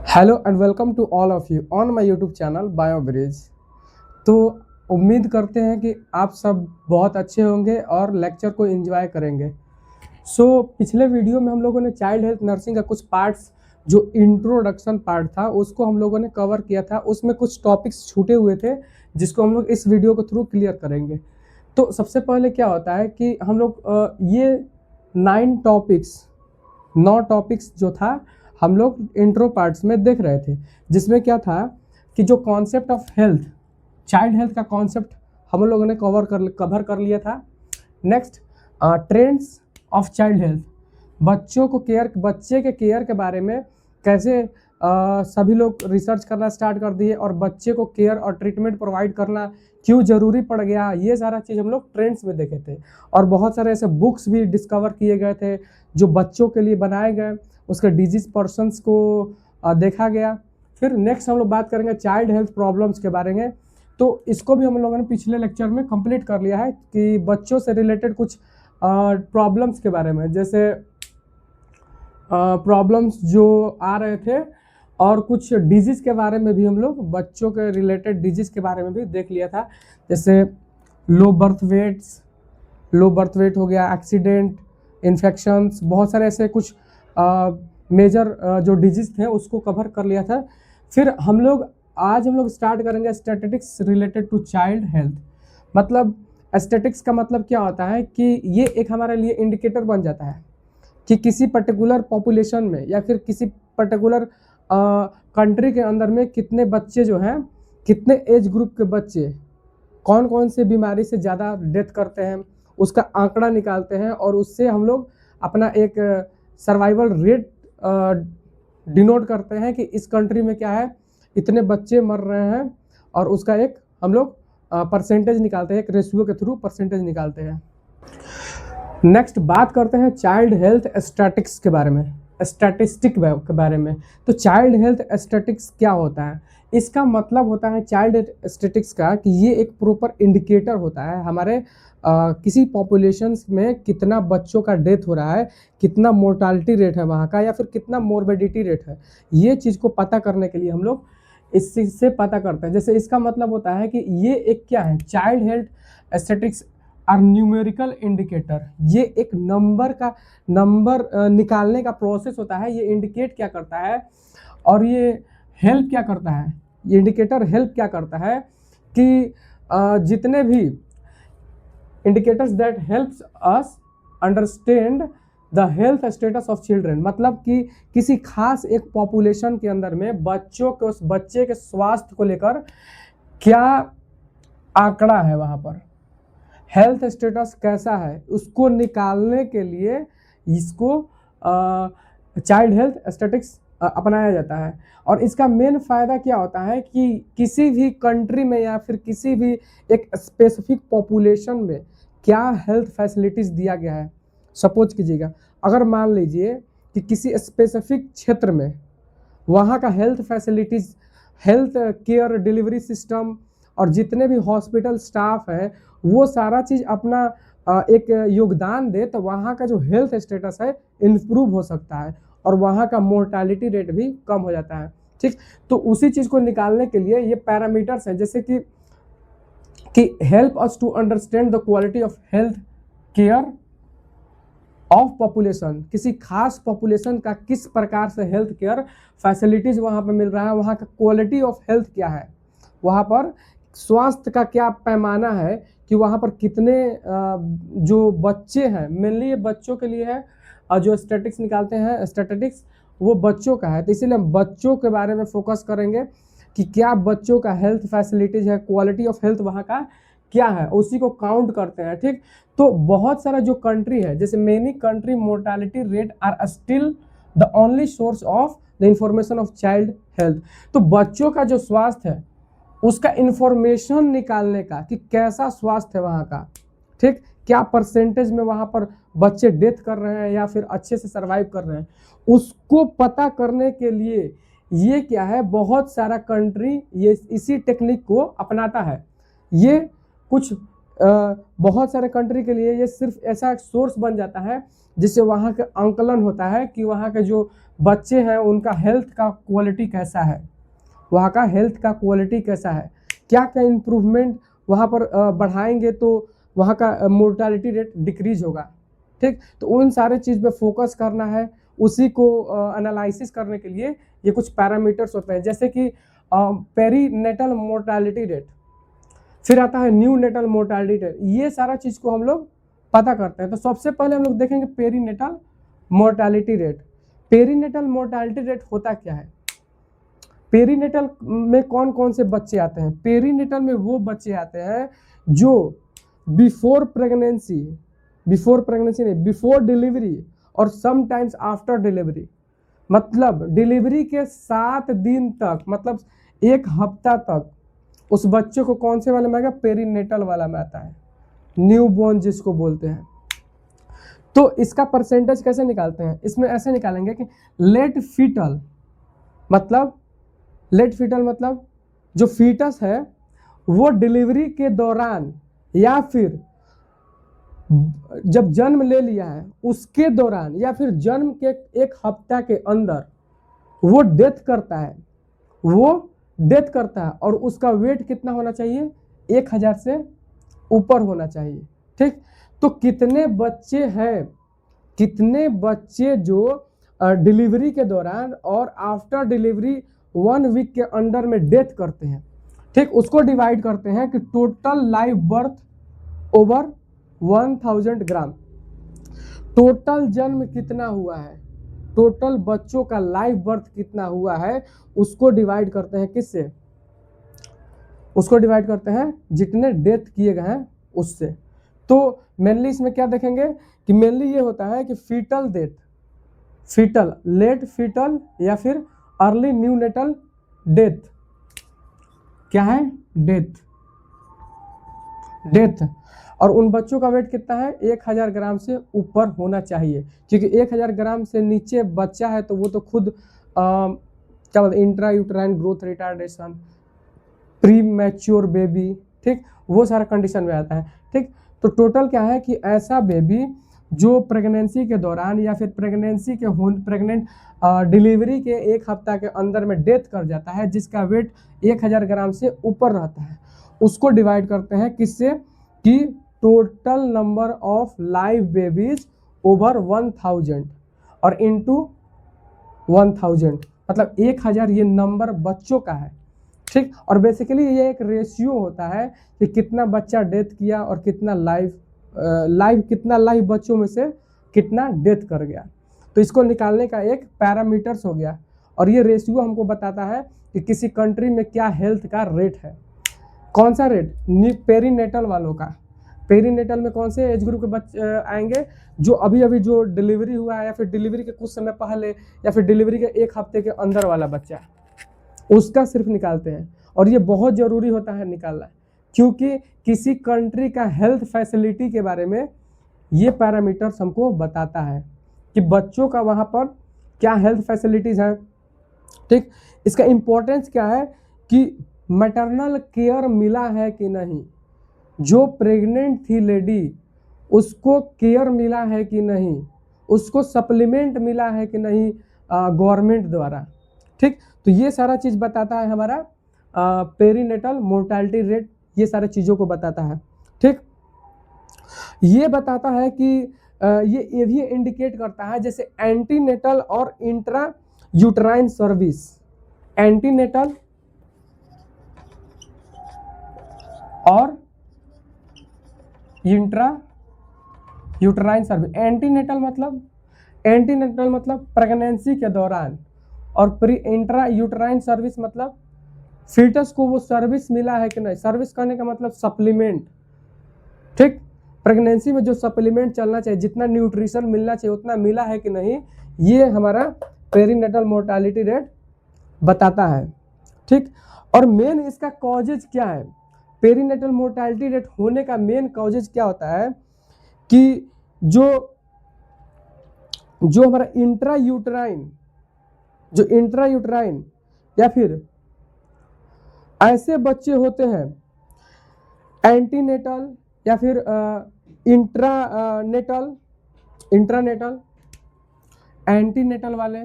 Hello and welcome to all of you on my YouTube channel BioBridge. तो उम्मीद करते हैं कि आप सब बहुत अच्छे होंगे और लेक्चर को एंजॉय करेंगे। पिछले वीडियो में हम लोगों ने चाइल्ड हेल्थ नर्सिंग का कुछ पार्ट्स जो इंट्रोडक्शन पार्ट था उसको हम लोगों ने कवर किया था। उसमें कुछ टॉपिक्स छूटे हुए थे जिसको हम लोग इस वीडियो के थ्रू क्लियर करेंगे। तो सबसे पहले क्या होता है कि हम लोग ये 9 टॉपिक्स जो था हम लोग इंट्रो पार्ट्स में देख रहे थे, जिसमें क्या था कि जो concept of health, child health का कॉन्सेप्ट हम लोगों ने कवर कर लिया था। Next, trends of child health, बच्चे के केयर के बारे में कैसे सभी लोग रिसर्च करना स्टार्ट कर दिए और बच्चे को केयर और ट्रीटमेंट प्रोवाइड करना क्यों ज़रूरी पड़ गया, ये सारा चीज़ हम लोग ट्रेंड्स में देखे थे। और बहुत सारे ऐसे बुक्स भी डिस्कवर किए गए थे जो बच्चों के लिए बनाए गए, उसके डिजीज पर्सन्स को देखा गया। फिर नेक्स्ट हम लोग बात करेंगे चाइल्ड हेल्थ प्रॉब्लम्स के बारे में। तो इसको भी हम लोगों ने पिछले लेक्चर में कंप्लीट कर लिया है कि बच्चों से रिलेटेड कुछ प्रॉब्लम्स के बारे में, जैसे प्रॉब्लम्स जो आ रहे थे और कुछ डिजीज़ के बारे में भी हम लोग बच्चों के रिलेटेड डिजीज़ के बारे में भी देख लिया था। जैसे लो बर्थ वेट हो गया, एक्सीडेंट, इन्फेक्शंस, बहुत सारे ऐसे कुछ मेजर जो डिजीज़ थे उसको कवर कर लिया था। फिर आज हम लोग स्टार्ट करेंगे statistics related to child health. मतलब स्टैटिस्टिक्स का मतलब क्या होता है कि ये एक हमारे लिए इंडिकेटर बन जाता है कि किसी पर्टिकुलर पॉपुलेशन में या फिर किसी पर्टिकुलर कंट्री के अंदर में कितने बच्चे जो हैं, कितने एज ग्रुप के बच्चे कौन कौन से बीमारी से ज़्यादा डेथ करते हैं, उसका आंकड़ा निकालते हैं और उससे हम लोग अपना एक सर्वाइवल रेट डिनोट करते हैं कि इस कंट्री में क्या है, इतने बच्चे मर रहे हैं, और उसका एक हम लोग परसेंटेज निकालते हैं, एक रेशियो के थ्रू परसेंटेज निकालते हैं। नेक्स्ट बात करते हैं चाइल्ड हेल्थ स्टैटिस्टिक्स के बारे में। तो चाइल्ड हेल्थ स्टैटिस्टिक्स क्या होता है? इसका मतलब होता है चाइल्ड हेल्थ स्टैटिस्टिक्स का कि ये एक प्रॉपर इंडिकेटर होता है हमारे किसी पॉपुलेशंस में कितना बच्चों का डेथ हो रहा है, कितना मोर्टालिटी रेट है वहाँ का, या फिर कितना मोर्बिडिटी रेट है। ये चीज़ को पता करने के लिए हम लोग इस चीज़ से पता करते हैं। जैसे इसका मतलब होता है कि ये एक क्या है, child health statistics are numerical indicator. ये एक नंबर निकालने का प्रोसेस होता है। ये इंडिकेट क्या करता है और ये हेल्प क्या करता है, ये इंडिकेटर हेल्प क्या करता है कि जितने भी indicators that helps us understand the health status of children, मतलब कि किसी खास एक पॉपुलेशन के अंदर में उस बच्चे के स्वास्थ्य को लेकर क्या आंकड़ा है, वहाँ पर हेल्थ स्टेटस कैसा है, उसको निकालने के लिए इसको चाइल्ड हेल्थ स्टैटिस्टिक्स अपनाया जाता है। और इसका मेन फ़ायदा क्या होता है कि किसी भी कंट्री में या फिर किसी भी एक स्पेसिफिक पॉपुलेशन में क्या हेल्थ फैसिलिटीज़ दिया गया है। सपोज कीजिएगा, अगर मान लीजिए कि किसी स्पेसिफिक क्षेत्र में वहाँ का health facilities, health care delivery system और जितने भी हॉस्पिटल स्टाफ है वो सारा चीज़ अपना एक योगदान दे, तो वहाँ का जो हेल्थ स्टेटस है इम्प्रूव हो सकता है और वहाँ का मोर्टालिटी रेट भी कम हो जाता है। ठीक, तो उसी चीज़ को निकालने के लिए ये पैरामीटर्स हैं, जैसे कि help us to understand the quality of health care of population. किसी खास पॉपुलेशन का किस प्रकार से हेल्थ केयर फैसिलिटीज़ वहाँ पर मिल रहा है, वहाँ का क्वालिटी ऑफ हेल्थ क्या है, वहाँ पर स्वास्थ्य का क्या पैमाना है कि वहाँ पर कितने जो बच्चे हैं, मेनली ये बच्चों के लिए है, और जो स्टैटिस्टिक्स निकालते हैं स्टैटिस्टिक्स वो बच्चों का है। तो इसीलिए हम बच्चों के बारे में फोकस करेंगे कि क्या बच्चों का हेल्थ फैसिलिटीज़ है, क्वालिटी ऑफ हेल्थ वहाँ का क्या है, उसी को काउंट करते हैं। ठीक, तो बहुत सारा जो कंट्री है, जैसे many country mortality rate are still the only source of the information of child health. तो बच्चों का जो स्वास्थ्य है उसका इंफॉर्मेशन निकालने का कि कैसा स्वास्थ्य है वहाँ का, ठीक, क्या परसेंटेज में वहाँ पर बच्चे डेथ कर रहे हैं या फिर अच्छे से सर्वाइव कर रहे हैं, उसको पता करने के लिए ये क्या है, बहुत सारा कंट्री ये इसी टेक्निक को अपनाता है। ये कुछ बहुत सारे कंट्री के लिए ये सिर्फ ऐसा एक सोर्स बन जाता है जिससे वहाँ का आंकलन होता है कि वहाँ के जो बच्चे हैं उनका हेल्थ का क्वालिटी कैसा है, वहाँ का हेल्थ का क्वालिटी कैसा है, क्या क्या इम्प्रूवमेंट वहाँ पर बढ़ाएंगे तो वहाँ का मोर्टालिटी रेट डिक्रीज होगा। ठीक, तो उन सारे चीज़ पे फोकस करना है, उसी को एनालिसिस करने के लिए ये कुछ पैरामीटर्स होते हैं, जैसे कि पेरीनेटल मोर्टालिटी रेट, फिर आता है न्यू नेटल मोर्टालिटी रेट। ये सारा चीज़ को हम लोग पता करते हैं। तो सबसे पहले हम लोग देखेंगे perinatal mortality rate. Perinatal mortality rate होता क्या है? पेरीनेटल में कौन कौन से बच्चे आते हैं? पेरीनेटल में वो बच्चे आते हैं जो बिफोर प्रेगनेंसी नहीं, बिफोर डिलीवरी और समटाइम्स आफ्टर डिलीवरी, मतलब डिलीवरी के 7 दिन तक, मतलब 1 हफ्ता तक उस बच्चे को कौन से वाले में आएगा? पेरीनेटल वाला में आता है, न्यू बॉर्न जिसको बोलते हैं। तो इसका परसेंटेज कैसे निकालते हैं? इसमें ऐसे निकालेंगे कि लेट फीटल मतलब जो फीटस है वो डिलीवरी के दौरान या फिर जब जन्म ले लिया है उसके दौरान या फिर जन्म के 1 हफ्ता के अंदर वो डेथ करता है और उसका वेट कितना होना चाहिए? 1000 से ऊपर होना चाहिए। ठीक, तो कितने बच्चे जो डिलीवरी के दौरान और आफ्टर डिलीवरी 1 वीक के अंडर में डेथ करते हैं, ठीक, उसको डिवाइड करते हैं कि टोटल लाइव बर्थ ओवर 1000 ग्राम, टोटल जन्म कितना हुआ है, टोटल बच्चों का लाइव बर्थ कितना हुआ है, उसको डिवाइड करते हैं किससे? उसको डिवाइड करते हैं जितने डेथ किए गए हैं उससे। तो मेनली इसमें क्या देखेंगे कि मेनली ये होता है कि लेट फीटल या फिर अर्ली न्यूनेटल डेथ, क्या है? डेथ। और उन बच्चों का वेट कितना है? 1000 ग्राम से ऊपर होना चाहिए, क्योंकि 1000 ग्राम से नीचे बच्चा है तो वो तो खुद क्या बोलते हैं, intra uterine growth retardation, pre mature baby, ठीक, वो सारा कंडीशन में आता है। ठीक, तो टोटल क्या है कि ऐसा बेबी जो प्रेगनेंसी के दौरान या फिर प्रेग्नेंट डिलीवरी के 1 हफ्ता के अंदर में डेथ कर जाता है, जिसका वेट 1000 ग्राम से ऊपर रहता है, उसको डिवाइड करते हैं किससे? कि total number of live babies over 1000 और इनटू 1000, मतलब 1000 ये नंबर बच्चों का है। ठीक, और बेसिकली ये एक रेशियो होता है कि कितना बच्चा डेथ किया और कितना लाइव बच्चों में से कितना डेथ कर गया। तो इसको निकालने का एक पैरामीटर्स हो गया, और ये रेशियो हमको बताता है कि किसी कंट्री में क्या हेल्थ का रेट है। कौन सा रेट? पेरीनेटल वालों का। पेरीनेटल में कौन से एज ग्रुप के बच्चे आएंगे? जो अभी जो डिलीवरी हुआ है या फिर डिलीवरी के कुछ समय पहले या फिर डिलीवरी के 1 हफ्ते के अंदर वाला बच्चा, उसका सिर्फ निकालते हैं। और ये बहुत ज़रूरी होता है निकालना, क्योंकि किसी कंट्री का हेल्थ फैसिलिटी के बारे में ये पैरामीटर्स हमको बताता है कि बच्चों का वहाँ पर क्या हेल्थ फैसिलिटीज़ हैं। ठीक, इसका इम्पोर्टेंस क्या है कि मैटरनल केयर मिला है कि नहीं, जो प्रेग्नेंट थी लेडी उसको केयर मिला है कि नहीं, उसको सप्लीमेंट मिला है कि नहीं गवर्नमेंट द्वारा। ठीक, तो ये सारा चीज़ बताता है हमारा पेरीनेटल मोर्टालिटी रेट, ये सारे चीज़ों को बताता है। ठीक, ये बताता है कि ये भी इंडिकेट करता है जैसे एंटीनेटल और इंट्रा यूट्राइन सर्विस, एंटीनेटल और इंट्रा यूट्राइन सर्विस। एंटीनेटल मतलब प्रेगनेंसी के दौरान, और इंट्रा यूट्राइन सर्विस मतलब फीटस को वो सर्विस मिला है कि नहीं। सर्विस करने का मतलब सप्लीमेंट। ठीक, प्रेगनेंसी में जो सप्लीमेंट चलना चाहिए, जितना न्यूट्रिशन मिलना चाहिए उतना मिला है कि नहीं, ये हमारा पेरीनेटल मोर्टालिटी रेट बताता है। ठीक, और मेन इसका कॉजेज क्या है? पेरीनेटल मोर्टालिटी रेट होने का मेन कॉजेज क्या होता है कि जो हमारा इंट्रा यूट्राइन या फिर ऐसे बच्चे होते हैं एंटीनेटल या फिर इंट्रानेटल, एंटीनेटल वाले,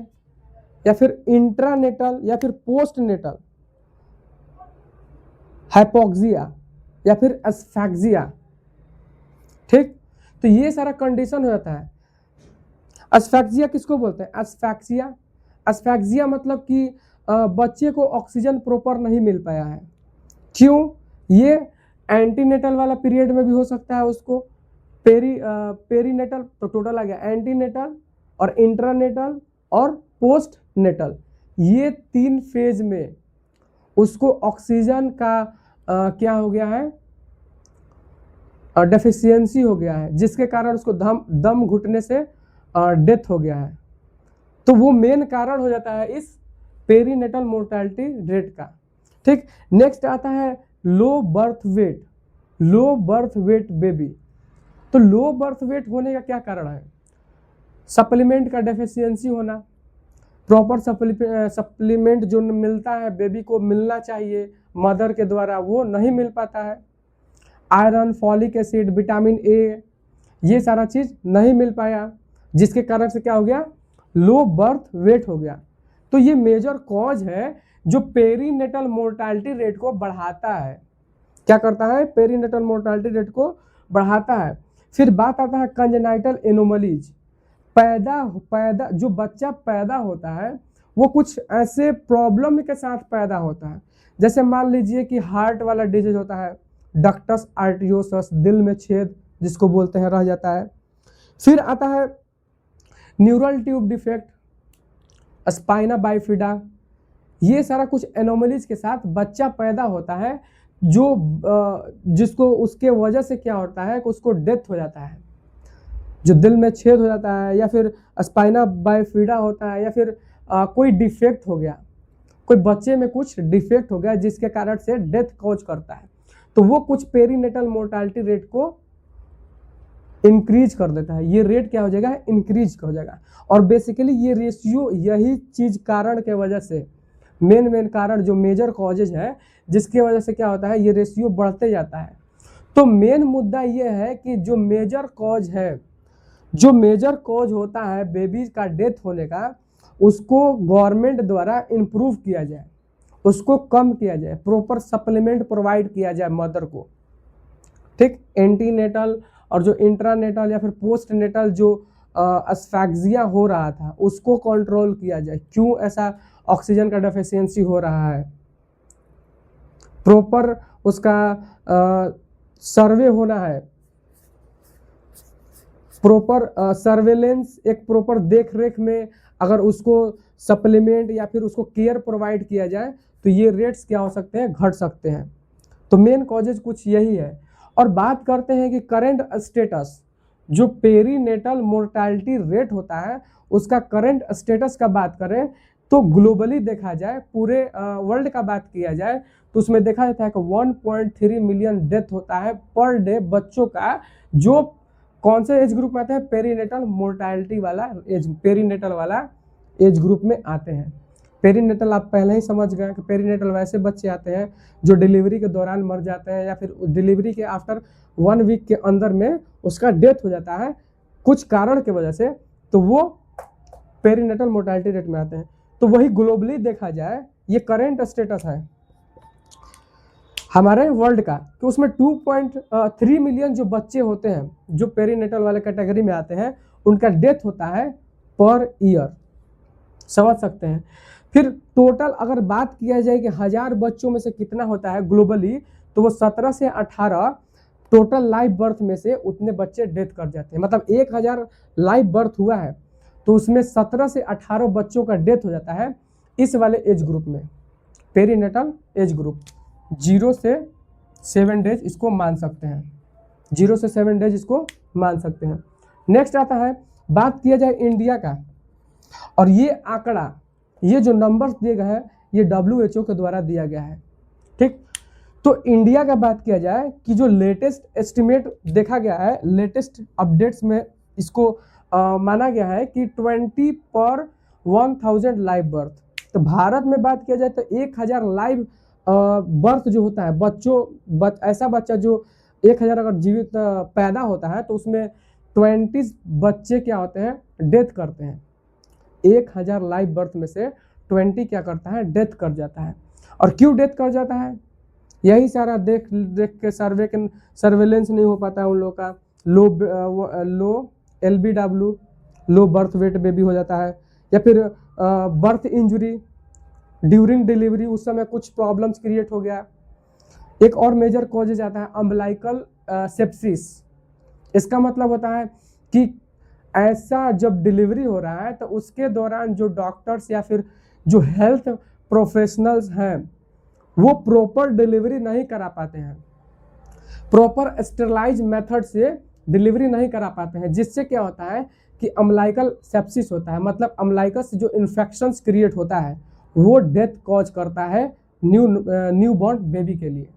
या फिर इंट्रानेटल, या फिर पोस्टनेटल, हाइपोक्सिया, या फिर एस्फैक्सिया। ठीक, तो ये सारा कंडीशन हो जाता है। एस्फैक्सिया किसको बोलते हैं? एस्फैक्सिया मतलब कि बच्चे को ऑक्सीजन प्रॉपर नहीं मिल पाया है। क्यों? ये एंटीनेटल वाला पीरियड में भी हो सकता है उसको, पेरीनेटल तो टोटल आ गया, एंटीनेटल और इंट्रानेटल और पोस्ट नेटल, ये 3 फेज में उसको ऑक्सीजन का क्या हो गया है, डेफिशिएंसी हो गया है, जिसके कारण उसको दम घुटने से डेथ हो गया है। तो वो मेन कारण हो जाता है इस पेरीनेटल मोर्टेलिटी रेट का। ठीक, नेक्स्ट आता है लो बर्थ वेट बेबी। तो लो बर्थ वेट होने का क्या कारण है? सप्लीमेंट का डेफिशिएंसी होना, प्रॉपर सप्लीमेंट जो मिलता है बेबी को मिलना चाहिए मदर के द्वारा, वो नहीं मिल पाता है। Iron, folic acid, vitamin A, ये सारा चीज नहीं मिल पाया, जिसके कारण से क्या हो गया, लो बर्थ वेट हो गया। तो ये मेजर कॉज है जो पेरीनेटल मोर्टालिटी रेट को बढ़ाता है। क्या करता है? पेरीनेटल मोर्टालिटी रेट को बढ़ाता है। फिर बात आता है कंजेनाइटल एनोमलीज। पैदा जो बच्चा पैदा होता है वो कुछ ऐसे प्रॉब्लम के साथ पैदा होता है, जैसे मान लीजिए कि हार्ट वाला डिजीज होता है, डक्टस आर्टियोसस, दिल में छेद जिसको बोलते हैं, रह जाता है। फिर आता है neural tube defect, spina bifida, ये सारा कुछ एनोमलीज के साथ बच्चा पैदा होता है, जो जिसको उसके वजह से क्या होता है कि उसको डेथ हो जाता है, जो दिल में छेद हो जाता है, या फिर स्पाइना बाइफिडा होता है, या फिर कोई डिफेक्ट हो गया, कोई बच्चे में कुछ डिफेक्ट हो गया जिसके कारण से डेथ कॉज करता है, तो वो कुछ पेरीनेटल मोर्टालिटी रेट को इंक्रीज कर देता है। ये रेट क्या हो जाएगा, इंक्रीज हो जाएगा। और बेसिकली ये रेशियो, यही चीज कारण के वजह से, मेन कारण जो मेजर कॉजेज है जिसकी वजह से क्या होता है, ये रेशियो बढ़ते जाता है। तो मेन मुद्दा ये है कि जो मेजर कॉज है, जो मेजर कॉज होता है बेबीज का डेथ होने का, उसको गवर्नमेंट द्वारा इम्प्रूव किया जाए, उसको कम किया जाए, प्रॉपर सप्लीमेंट प्रोवाइड किया जाए मदर को। ठीक, एंटीनेटल और जो इंट्रानेटल या फिर पोस्टनेटल जो एस्फैक्सिया हो रहा था उसको कंट्रोल किया जाए। क्यों ऐसा ऑक्सीजन का डेफिशिएंसी हो रहा है, प्रॉपर उसका सर्वे होना है, प्रॉपर सर्वेलेंस, एक प्रॉपर देख रेख में अगर उसको सप्लीमेंट या फिर उसको केयर प्रोवाइड किया जाए तो ये रेट्स क्या हो सकते हैं, घट सकते हैं। तो मेन कॉजेज कुछ यही है। और बात करते हैं कि करंट स्टेटस, जो पेरीनेटल मोर्टालिटी रेट होता है उसका करंट स्टेटस का बात करें तो ग्लोबली देखा जाए, पूरे वर्ल्ड का बात किया जाए तो उसमें देखा जाता है कि 1.3 मिलियन डेथ होता है पर डे बच्चों का, जो कौन से एज ग्रुप में आते हैं, पेरीनेटल मोर्टालिटी वाला एज, पेरीनेटल वाला एज ग्रुप में आते हैं। पेरीनेटल आप पहले ही समझ गए कि पेरीनेटल वैसे बच्चे आते हैं जो डिलीवरी के दौरान मर जाते हैं या फिर डिलीवरी के आफ्टर 1 वीक के अंदर में उसका डेथ हो जाता है कुछ कारण की वजह से, तो वो पेरीनेटल मोर्टालिटी रेट में आते हैं। तो वही ग्लोबली देखा जाए, ये करेंट स्टेटस है हमारे वर्ल्ड का कि उसमें 2.3 मिलियन जो बच्चे होते हैं जो पेरीनेटल वाले कैटेगरी में आते हैं, उनका डेथ होता है पर ईयर, समझ सकते हैं। फिर टोटल अगर बात किया जाए कि 1000 बच्चों में से कितना होता है ग्लोबली, तो वो 17 से 18 टोटल लाइव बर्थ में से उतने बच्चे डेथ कर जाते हैं। मतलब 1000 लाइव बर्थ हुआ है तो उसमें 17 से 18 बच्चों का डेथ हो जाता है इस वाले एज ग्रुप में, पेरीनेटल एज ग्रुप। 0 से 7 डेज इसको मान सकते हैं, 0 से 7 डेज इसको मान सकते हैं। नेक्स्ट आता है, बात किया जाए इंडिया का, और ये आंकड़ा, ये जो नंबर्स दिए गए हैं ये WHO के द्वारा दिया गया है। ठीक, तो इंडिया का बात किया जाए कि जो लेटेस्ट एस्टिमेट देखा गया है, लेटेस्ट अपडेट्स में इसको माना गया है कि 20 पर 1000 लाइव बर्थ। तो भारत में बात किया जाए तो 1000 लाइव बर्थ जो होता है, ऐसा बच्चा जो 1000 अगर जीवित पैदा होता है तो उसमें 20 बच्चे क्या होते हैं, डेथ करते हैं। 1000 लाइव बर्थ में से 20 क्या करता है, डेथ कर जाता है। और क्यों डेथ कर जाता है, यही सारा देख के सर्वेलेंस नहीं हो पाता है उन लोगों का। लो LBW, low birth weight baby हो जाता है, या फिर बर्थ इंजरी ड्यूरिंग डिलीवरी, उस समय कुछ प्रॉब्लम्स क्रिएट हो गया। एक और मेजर कॉजेज आता है अम्बिलाइकल सेप्सिस। इसका मतलब होता है कि ऐसा जब डिलीवरी हो रहा है तो उसके दौरान जो डॉक्टर्स या फिर जो हेल्थ प्रोफेशनल्स हैं वो प्रॉपर डिलीवरी नहीं करा पाते हैं, प्रॉपर स्टेरलाइज मेथड से डिलीवरी नहीं करा पाते हैं, जिससे क्या होता है कि अम्बिलाइकल सेप्सिस होता है। मतलब अम्बिलाइकस से जो इन्फेक्शंस क्रिएट होता है वो डेथ कॉज करता है न्यू बॉर्न बेबी के लिए।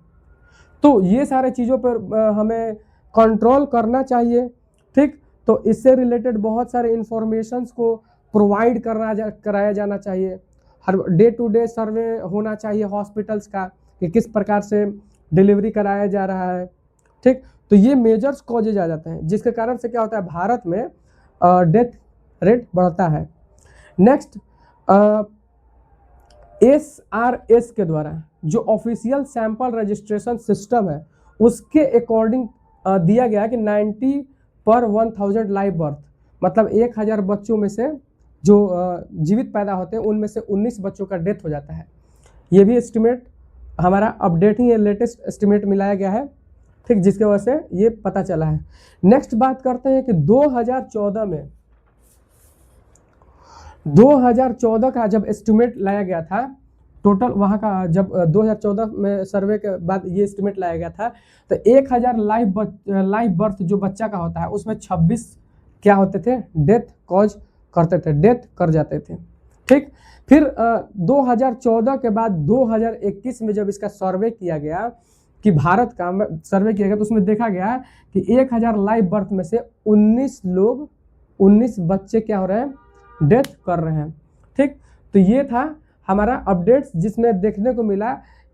तो ये सारे चीज़ों पर हमें कंट्रोल करना चाहिए, ठीक। तो इससे रिलेटेड बहुत सारे इंफॉर्मेशंस को प्रोवाइड कराया जाना चाहिए। हर डे टू डे सर्वे होना चाहिए हॉस्पिटल्स का कि किस प्रकार से डिलीवरी कराया जा रहा है, ठीक। तो ये मेजर्स कॉजेज आ जाते हैं जिसके कारण से क्या होता है, भारत में डेथ रेट बढ़ता है। नेक्स्ट, SRS के द्वारा जो ऑफिशियल सैंपल रजिस्ट्रेशन सिस्टम है उसके अकॉर्डिंग दिया गया कि 90 पर 1000 लाइव बर्थ, मतलब 1000 बच्चों में से जो जीवित पैदा होते हैं उनमें से 19 बच्चों का डेथ हो जाता है। ये भी एस्टिमेट हमारा अपडेटिंग या लेटेस्ट एस्टिमेट मिलाया गया है, ठीक, जिसके वजह से ये पता चला है। नेक्स्ट बात करते हैं कि 2014 का जब एस्टिमेट लाया गया था, टोटल वहाँ का जब 2014 में सर्वे के बाद ये एस्टिमेट लाया गया था, तो 1000 लाइव बर्थ जो बच्चा का होता है उसमें 26 क्या होते थे, डेथ कॉज करते थे, डेथ कर जाते थे, ठीक। फिर 2014 के बाद 2021 में जब इसका सर्वे किया गया कि भारत का सर्वे किया गया तो उसमें देखा गया कि 1000 लाइव बर्थ में से 19 बच्चे क्या हो रहे हैं, डेथ कर रहे हैं, ठीक। तो ये था हमारा अपडेट्स जिसमें देखने को मिला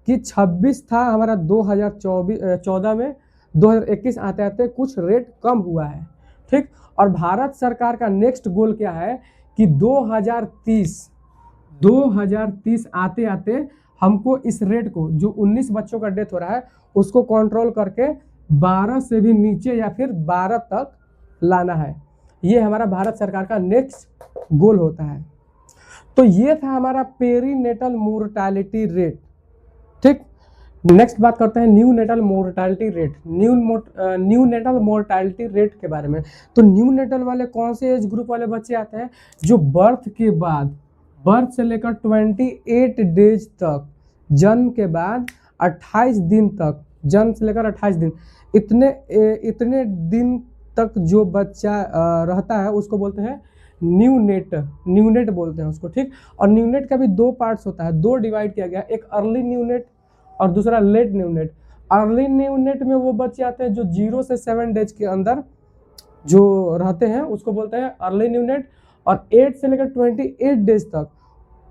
कि 26 था हमारा 2014 में, 2021 आते आते कुछ रेट कम हुआ है, ठीक। और भारत सरकार का नेक्स्ट गोल क्या है कि 2030 आते आते हमको इस रेट को जो 19 बच्चों का डेथ हो रहा है उसको कंट्रोल करके 12 से भी नीचे या फिर 12 तक लाना है। ये हमारा भारत सरकार का नेक्स्ट गोल होता है। तो ये था हमारा पेरीनेटल मोर्टालिटी रेट, ठीक। नेक्स्ट बात करते हैं neonatal mortality rate, neonatal mortality rate के बारे में। तो न्यू नेटल वाले कौन से एज ग्रुप वाले बच्चे आते हैं, जो बर्थ के बाद, बर्थ से लेकर 28 डेज तक, जन्म के बाद 28 दिन तक, जन्म से लेकर 28 दिन, इतने दिन तक जो बच्चा रहता है उसको बोलते हैं न्यूनेट बोलते हैं उसको, ठीक। और न्यूनेट का भी 2 पार्ट्स होता है, 2 डिवाइड किया गया, एक अर्ली न्यूनेट और दूसरा लेट न्यूनेट। अर्ली न्यूनेट में वो बच्चे आते हैं जो 0 से 7 डेज के अंदर जो रहते हैं उसको बोलते हैं अर्ली न्यूनेट, और 8 से लेकर 28 डेज तक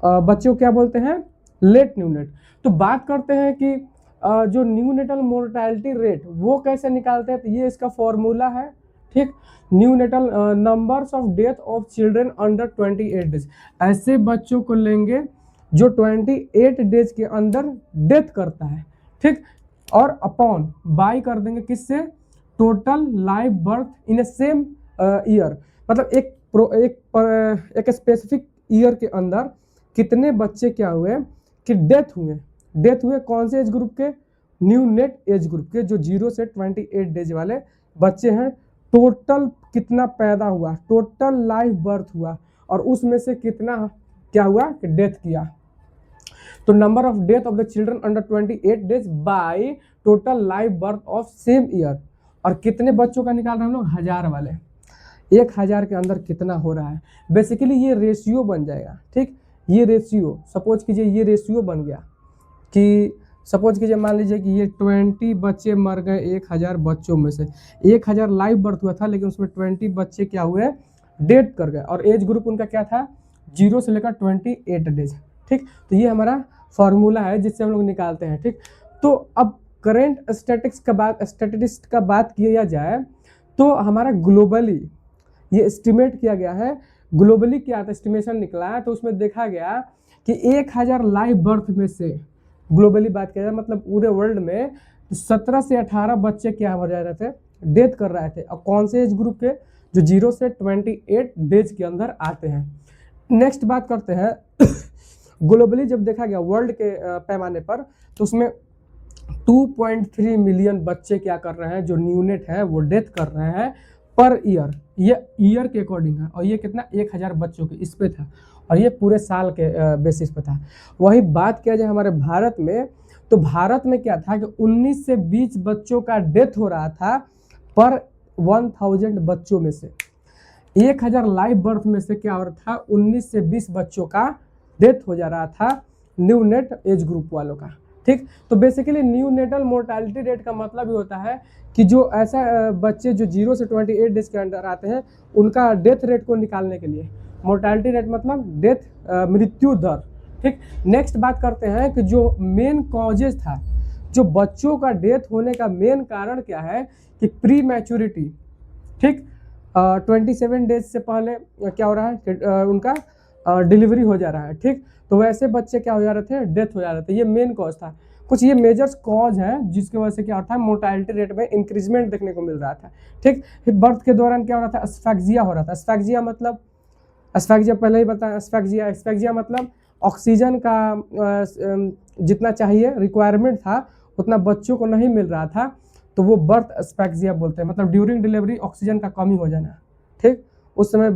बच्चों क्या बोलते हैं, लेट न्यूनेट। तो बात करते हैं कि जो न्यूनेटल मोर्टालिटी रेट वो कैसे निकालते हैं, तो ये इसका फॉर्मूला है, ठीक। Neonatal numbers of death of children under 28 days, ऐसे बच्चों को लेंगे जो 28 डेज के अंदर डेथ करता है, ठीक। और अपॉन बाई कर देंगे किससे, total live birth in A same year, मतलब एक स्पेसिफिक ईयर के अंदर कितने बच्चे क्या हुए कि डेथ हुए कौन से एज ग्रुप के, न्यू नेट एज ग्रुप के, जो 0 से 28 डेज वाले बच्चे हैं। टोटल कितना पैदा हुआ, टोटल लाइव बर्थ हुआ, और उसमें से कितना क्या हुआ कि डेथ किया। तो number of death of the children under 28 days by total live birth of same year. और कितने बच्चों का निकाल रहे हैं हम लोग, 1000 वाले, 1000 के अंदर कितना हो रहा है। बेसिकली ये रेशियो बन जाएगा, ठीक। ये रेशियो सपोज कीजिए, ये रेशियो बन गया कि सपोज कीजिए मान लीजिए कि ये 20 बच्चे मर गए 1000 बच्चों में से, 1000 लाइव बर्थ हुआ था लेकिन उसमें 20 बच्चे क्या हुए, डेथ कर गए, और एज ग्रुप उनका क्या था, 0 से लेकर 28 डेज, ठीक। तो ये हमारा फॉर्मूला है जिससे हम लोग निकालते हैं, ठीक। तो अब करेंट स्टैटिस्टिक्स का बात किया जाए तो हमारा ग्लोबली ये एस्टिमेट किया गया है, ग्लोबली क्या था एस्टिमेशन निकला है, तो उसमें देखा गया कि 1000 लाइव बर्थ में से ग्लोबली बात किया जाए मतलब पूरे वर्ल्ड में 17 से 18 बच्चे क्या हो जा रहे थे, डेथ कर रहे थे। और कौन से एज ग्रुप के, जो 0 से 28 डेज के अंदर आते हैं। नेक्स्ट बात करते हैं ग्लोबली जब देखा गया वर्ल्ड के पैमाने पर, तो उसमें 2.3 मिलियन बच्चे क्या कर रहे हैं, जो न्यूनेट है वो डेथ कर रहे हैं पर ईयर। ये ईयर के अकॉर्डिंग है, और ये कितना 1000 बच्चों के इस पे था, और ये पूरे साल के बेसिस पे था। वही बात किया जाए हमारे भारत में, तो भारत में क्या था कि 19 से 20 बच्चों का डेथ हो रहा था पर 1000 बच्चों में से। 1000 लाइव बर्थ में से क्या हो रहा था, 19 से 20 बच्चों का डेथ हो जा रहा था न्यू नेट एज ग्रुप वालों का। ठीक, तो basically neonatal mortality rate का मतलब ही होता है कि जो ऐसा बच्चे जो 0 से 28 डेज के अंदर आते हैं उनका डेथ रेट को निकालने के लिए। मोर्टालिटी रेट मतलब डेथ मृत्यु दर। ठीक, नेक्स्ट बात करते हैं कि जो मेन कॉजेज था, जो बच्चों का डेथ होने का मेन कारण क्या है कि प्री मैच्योरिटी। ठीक, 27 डेज से पहले क्या हो रहा है कि उनका डिलीवरी हो जा रहा है। ठीक, तो वैसे बच्चे क्या हो जा रहे थे, डेथ हो जा रहे थे। ये मेन कॉज था। कुछ ये मेजर्स कॉज है जिसकी वजह से क्या होता है, मोर्टालिटी रेट में इंक्रीजमेंट देखने को मिल रहा था। ठीक, फिर बर्थ के दौरान क्या हो रहा था, एस्फैक्सिया हो रहा था। एस्फैक्सिया मतलब, एस्फैक्सिया पहले ही बताया, एस्फैक्सिया मतलब ऑक्सीजन का जितना चाहिए रिक्वायरमेंट था उतना बच्चों को नहीं मिल रहा था, तो वो बर्थ एस्फैक्सिया बोलते हैं। मतलब ड्यूरिंग डिलीवरी ऑक्सीजन का कमी हो जाना। ठीक, उस समय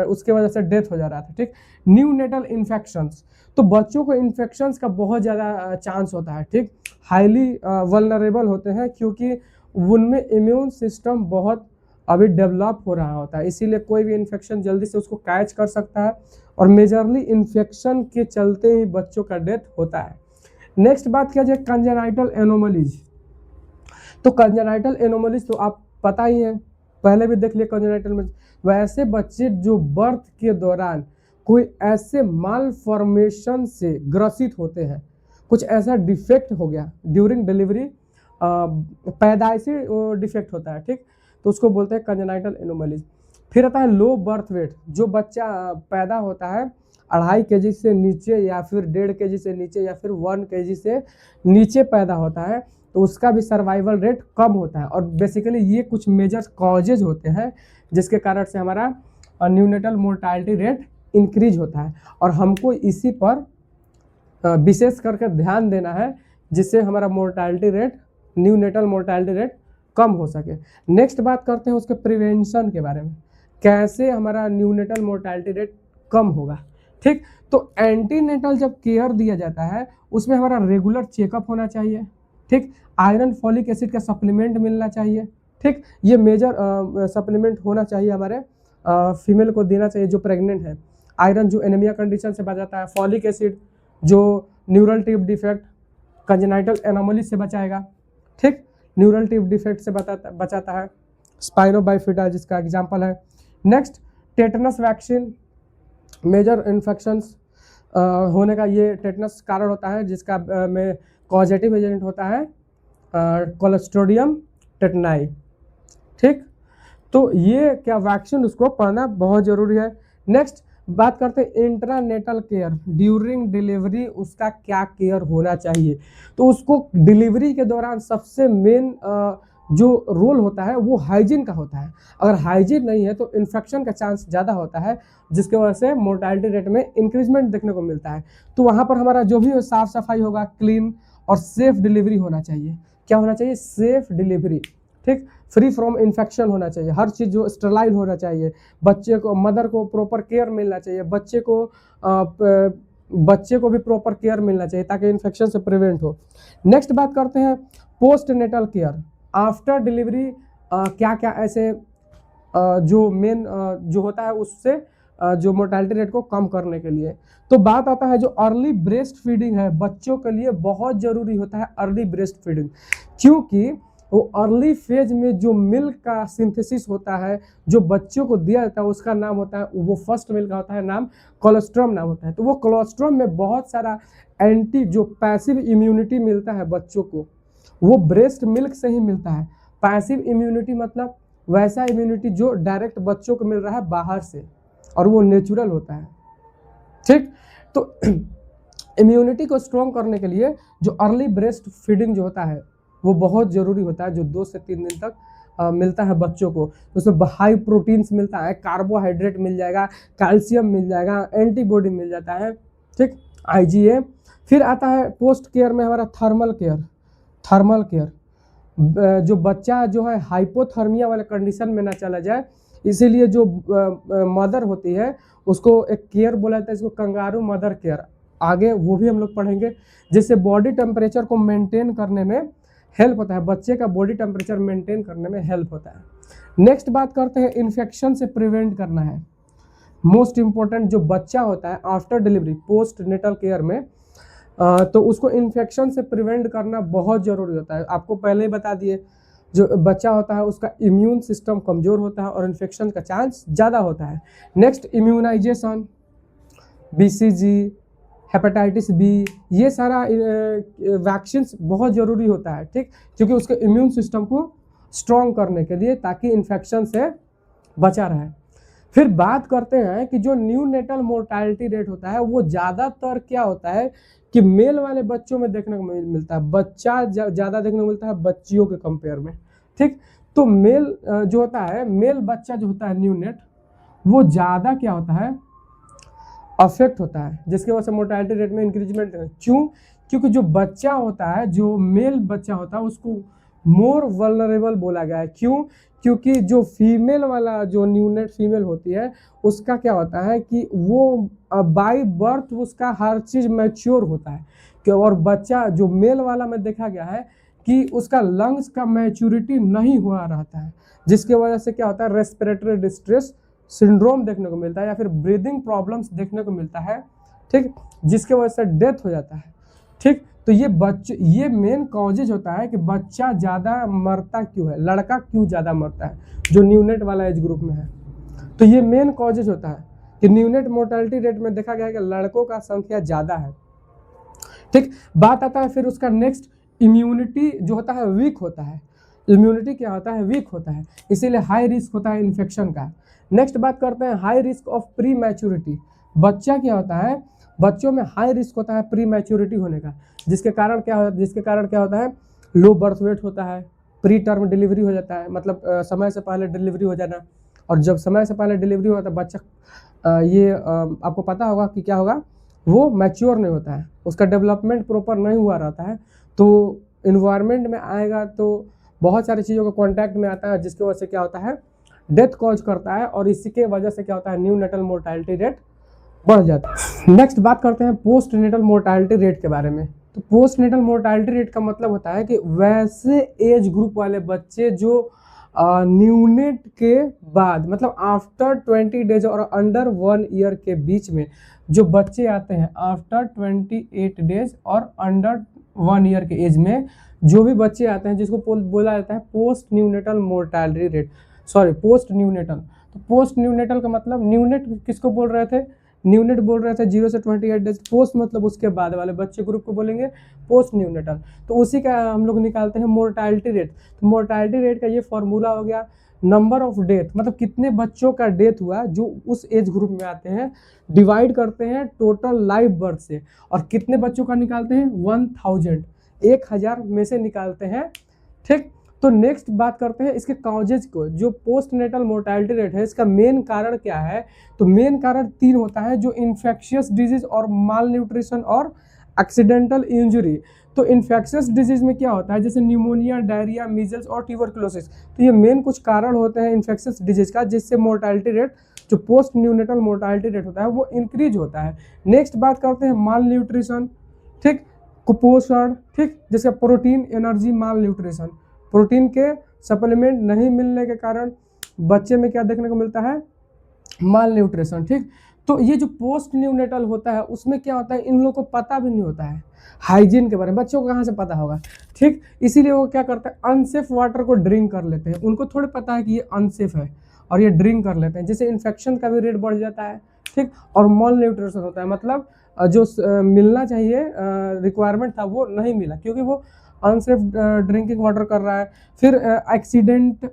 उसके वजह से डेथ हो जा रहा था। ठीक, न्यू नेटल इन्फेक्शंस, तो बच्चों को इन्फेक्शंस का बहुत ज़्यादा चांस होता है। ठीक, हाईली वल्नरेबल होते हैं क्योंकि उनमें इम्यून सिस्टम बहुत अभी डेवलप हो रहा होता है, इसीलिए कोई भी इन्फेक्शन जल्दी से उसको कैच कर सकता है, और मेजरली इन्फेक्शन के चलते ही बच्चों का डेथ होता है। नेक्स्ट बात किया जाए कंजेनाइटल एनोमलीज, तो कंजेनाइटल एनोमलीज तो आप पता ही है, पहले भी देख लिए कंजेनाइटल में। वैसे बच्चे जो बर्थ के दौरान कोई ऐसे माल फॉर्मेशन से ग्रसित होते हैं, कुछ ऐसा डिफेक्ट हो गया ड्यूरिंग डिलीवरी, पैदाइशी डिफेक्ट होता है। ठीक, तो उसको बोलते हैं कंजेनाइटल एनोमलीज। फिर आता है लो बर्थ वेट, जो बच्चा पैदा होता है 2.5 kg से नीचे, या फिर 1.5 kg से नीचे, या फिर 1 kg से नीचे पैदा होता है, तो उसका भी सर्वाइवल रेट कम होता है। और बेसिकली ये कुछ मेजर कॉजेज होते हैं जिसके कारण से हमारा न्यूनेटल मोर्टालिटी रेट इंक्रीज होता है, और हमको इसी पर विशेष करके ध्यान देना है जिससे हमारा mortality rate, neonatal mortality rate कम हो सके। नेक्स्ट बात करते हैं उसके प्रिवेंशन के बारे में, कैसे हमारा न्यूनेटल मोर्टालिटी रेट कम होगा। ठीक, तो एंटीनेटल जब केयर दिया जाता है उसमें हमारा रेगुलर चेकअप होना चाहिए। ठीक, आयरन फॉलिक एसिड का सप्लीमेंट मिलना चाहिए। ठीक, ये मेजर सप्लीमेंट होना चाहिए हमारे फीमेल को देना चाहिए जो प्रेग्नेंट है। आयरन जो एनीमिया कंडीशन से बचाता है, फॉलिक एसिड जो neural tube defect, congenital anomaly से बचाएगा। ठीक, न्यूरल ट्यूब डिफेक्ट से बचाता है, स्पाइनो बाइफिडा जिसका एग्जाम्पल है। Next tetanus vaccine, major infections होने का ये टेटनस कारण होता है, जिसका में कॉजेटिव एजेंट होता है कोलेस्ट्रोडियम टेटनाई। ठीक, तो ये क्या वैक्सीन उसको पढ़ना बहुत ज़रूरी है। नेक्स्ट बात करते हैं इंट्रानेटल केयर, ड्यूरिंग डिलीवरी उसका क्या केयर होना चाहिए। तो उसको डिलीवरी के दौरान सबसे मेन जो रोल होता है वो हाइजीन का होता है। अगर हाइजीन नहीं है तो इन्फेक्शन का चांस ज़्यादा होता है, जिसकी वजह से मोर्टालिटी रेट में इंक्रीजमेंट देखने को मिलता है। तो वहाँ पर हमारा जो भी साफ सफाई होगा, क्लीन और सेफ डिलीवरी होना चाहिए। क्या होना चाहिए, सेफ डिलीवरी। ठीक, फ्री फ्रॉम इन्फेक्शन होना चाहिए, हर चीज़ जो स्टेराइल होना चाहिए, बच्चे को, मदर को प्रॉपर केयर मिलना चाहिए, बच्चे को भी प्रॉपर केयर मिलना चाहिए ताकि इन्फेक्शन से प्रिवेंट हो। नेक्स्ट बात करते हैं postnatal care, after delivery क्या क्या ऐसे जो मेन जो होता है उससे जो मोर्टालिटी रेट को कम करने के लिए। तो बात आता है जो अर्ली ब्रेस्ट फीडिंग है, बच्चों के लिए बहुत ज़रूरी होता है अर्ली ब्रेस्ट फीडिंग, क्योंकि वो अर्ली फेज में जो मिल्क का सिंथेसिस होता है जो बच्चों को दिया जाता है उसका नाम होता है, वो फर्स्ट मिल्क का होता है नाम कोलेस्ट्रॉम नाम होता है। तो वो कोलेस्ट्रॉम में बहुत सारा एंटी जो पैसिव इम्यूनिटी मिलता है बच्चों को, वो ब्रेस्ट मिल्क से ही मिलता है। पैसिव इम्यूनिटी मतलब वैसा इम्यूनिटी जो डायरेक्ट बच्चों को मिल रहा है बाहर से और वो नेचुरल होता है। ठीक, तो इम्यूनिटी को स्ट्रॉन्ग करने के लिए जो अर्ली ब्रेस्ट फीडिंग जो होता है वो बहुत ज़रूरी होता है, जो 2 से 3 दिन तक मिलता है बच्चों को। उसमें हाई प्रोटीन्स मिलता है, कार्बोहाइड्रेट मिल जाएगा, कैल्शियम मिल जाएगा, एंटीबॉडी मिल जाता है। ठीक, IgA। फिर आता है पोस्ट केयर में हमारा थर्मल केयर। जो बच्चा जो है हाइपोथर्मिया वाले कंडीशन में ना चला जाए, इसीलिए जो मदर होती है उसको एक केयर बोला जाता है, इसको कंगारू मदर केयर, आगे वो भी हम लोग पढ़ेंगे, जिससे बॉडी टेम्परेचर को मेंटेन करने में हेल्प होता है, बच्चे का बॉडी टेम्परेचर मेंटेन करने में हेल्प होता है। नेक्स्ट बात करते हैं, इन्फेक्शन से प्रिवेंट करना है। मोस्ट इम्पोर्टेंट, जो बच्चा होता है after delivery postnatal care में तो उसको इन्फेक्शन से प्रिवेंट करना बहुत ज़रूरी होता है। आपको पहले ही बता दिए, जो बच्चा होता है उसका इम्यून सिस्टम कमज़ोर होता है और इन्फेक्शन का चांस ज़्यादा होता है। Next, immunization, BCG, hepatitis B, ये सारा वैक्सीन बहुत ज़रूरी होता है। ठीक, क्योंकि उसके इम्यून सिस्टम को स्ट्रॉन्ग करने के लिए, ताकि इन्फेक्शन से बचा रहे। फिर बात करते हैं कि जो न्यू नेटल मोर्टालिटी रेट होता है वो ज़्यादातर क्या होता है कि मेल वाले बच्चों में देखने को मिलता है, बच्चा ज़्यादा देखने को मिलता है बच्चियों के कंपेयर में। ठीक, तो मेल जो होता है, मेल बच्चा जो होता है न्यू नेट, वो ज़्यादा क्या होता है, अफेक्ट होता है, जिसकी वजह से मोर्टालिटी रेट में इंक्रीजमेंट। क्यों? क्योंकि जो बच्चा होता है, जो मेल बच्चा होता है, उसको मोर वल्नरेबल बोला गया है। क्यों? क्योंकि जो फीमेल वाला, जो न्यूनेट फीमेल होती है, उसका क्या होता है कि वो बाय बर्थ उसका हर चीज़ मैच्योर होता है कि, और बच्चा जो मेल वाला में देखा गया है कि उसका लंग्स का मैच्योरिटी नहीं हुआ रहता है, जिसकी वजह से क्या होता है, रेस्पिरेटरी डिस्ट्रेस सिंड्रोम देखने को मिलता है या फिर ब्रीदिंग प्रॉब्लम्स देखने को मिलता है। ठीक, जिसके वजह से डेथ हो जाता है। ठीक, तो ये मेन कॉजेज होता है कि बच्चा ज़्यादा मरता क्यों है, लड़का क्यों ज़्यादा मरता है जो न्यूनेट वाला एज ग्रुप में है। तो ये मेन कॉजेज होता है कि न्यूनेट मोर्टालिटी रेट में देखा गया है कि लड़कों का संख्या ज़्यादा है। ठीक, बात आता है फिर उसका नेक्स्ट, इम्यूनिटी जो होता है वीक होता है। इम्यूनिटी क्या होता है, वीक होता है, इसीलिए हाई रिस्क होता है इन्फेक्शन का। नेक्स्ट बात करते हैं, high risk of pre maturity. बच्चा क्या होता है, बच्चों में हाई रिस्क होता है प्री मैच्योरिटी होने का, जिसके कारण क्या होता है, लो बर्थ वेट होता है, प्री टर्म डिलीवरी हो जाता है, मतलब समय से पहले डिलीवरी हो जाना। और जब समय से पहले डिलीवरी होता है बच्चा, आपको पता होगा कि क्या होगा, वो मैच्योर नहीं होता है, उसका डेवलपमेंट प्रॉपर नहीं हुआ रहता है, तो इन्वायरमेंट में आएगा तो बहुत सारी चीज़ों का कॉन्टैक्ट में आता है, जिसकी वजह से क्या होता है, डेथ कॉज करता है, और इसी के वजह से क्या होता है, न्यू नेटल मोर्टालिटी रेट बढ़ जाता है। नेक्स्ट बात करते हैं पोस्ट नेटल मोर्टालिटी रेट के बारे में। तो पोस्ट नेटल मोर्टालिटी रेट का मतलब होता है कि वैसे एज ग्रुप वाले बच्चे जो न्यूनेट के बाद, मतलब आफ्टर 20 डेज और अंडर 1 ईयर के बीच में जो बच्चे आते हैं, आफ्टर 28 डेज और अंडर 1 ईयर के एज में जो भी बच्चे आते हैं, जिसको बोला जाता है post neonatal mortality rate, post neonatal. तो पोस्ट न्यूनेटल का मतलब, न्यूनेट किसको बोल रहे थे, न्यूनेट बोल रहे थे 0 से 28 डेज, पोस्ट मतलब उसके बाद वाले बच्चे ग्रुप को बोलेंगे पोस्ट न्यूनेटल। तो उसी का हम लोग निकालते हैं मोर्टालिटी रेट। तो मोर्टालिटी रेट का ये फॉर्मूला हो गया, नंबर ऑफ डेथ, मतलब कितने बच्चों का डेथ हुआ जो उस एज ग्रुप में आते हैं, डिवाइड करते हैं टोटल लाइव बर्थ से, और कितने बच्चों का निकालते हैं, 1000 में से निकालते हैं। ठीक, तो नेक्स्ट बात करते हैं इसके कॉजेज को। जो पोस्ट नेटल मोर्टालिटी रेट है, इसका मेन कारण क्या है, तो मेन कारण 3 होता है, जो इन्फेक्शियस डिजीज और माल न्यूट्रिशन और एक्सीडेंटल इंजरी। तो इन्फेक्शियस डिजीज में क्या होता है, जैसे न्यूमोनिया, डायरिया, मीजल्स और ट्यूबरकुलोसिस। तो ये मेन कुछ कारण होते हैं इन्फेक्शियस डिजीज का, जिससे मोर्टालिटी रेट, जो पोस्ट न्यूनेटल मोर्टालिटी रेट होता है, वो इंक्रीज होता है। नेक्स्ट बात करते हैं माल न्यूट्रिशन। ठीक, कुपोषण। ठीक, जैसे प्रोटीन, एनर्जी, माल न्यूट्रिशन। प्रोटीन के सप्लीमेंट नहीं मिलने के कारण बच्चे में क्या देखने को मिलता है, माल न्यूट्रिशन। ठीक, तो ये जो पोस्ट न्यूनेटल होता है उसमें क्या होता है, इन लोगों को पता भी नहीं होता है हाइजीन के बारे में, बच्चों को कहाँ से पता होगा। ठीक, इसीलिए वो क्या करते हैं, अनसेफ वाटर को ड्रिंक कर लेते हैं, उनको थोड़ी पता है कि ये अनसेफ है, और ये ड्रिंक कर लेते हैं, जिससे इन्फेक्शन का भी रेट बढ़ जाता है। ठीक, और माल न्यूट्रिशन होता है, मतलब जो मिलना चाहिए रिक्वायरमेंट था वो नहीं मिला, क्योंकि वो अनसेफ ड्रिंकिंग वाटर कर रहा है, फिर एक्सीडेंट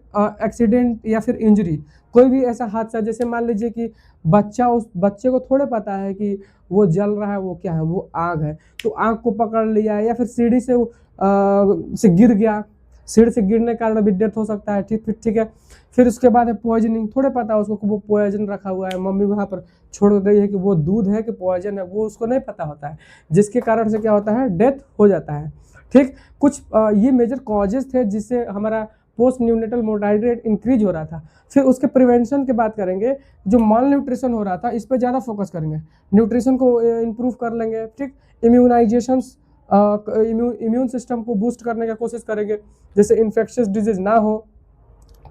या फिर इंजरी, कोई भी ऐसा हादसा, जैसे मान लीजिए कि बच्चा, उस बच्चे को थोड़े पता है कि वो जल रहा है, वो क्या है, वो आग है, तो आग को पकड़ लिया, या फिर सीढ़ी से गिर गया, सीढ़ी से गिरने के कारण भी डेथ हो सकता है। ठीक है। फिर उसके बाद है पॉइजनिंग, थोड़े पता है उसको कि वो पॉइजन रखा हुआ है, मम्मी वहाँ पर छोड़ गई है कि वो दूध है कि पॉइजन है, वो उसको नहीं पता होता है, जिसके कारण से क्या होता है, डेथ हो जाता है। ठीक। कुछ ये मेजर कॉजेज थे जिससे हमारा post neonatal mortality rate increase हो रहा था। फिर उसके प्रिवेंशन की बात करेंगे, जो माल न्यूट्रिशन हो रहा था इस पर ज़्यादा फोकस करेंगे, न्यूट्रिशन को इम्प्रूव कर लेंगे। ठीक। इम्यूनाइजेशंस, इम्यून सिस्टम को बूस्ट करने की कोशिश करेंगे, जैसे इन्फेक्शियस डिजीज ना हो।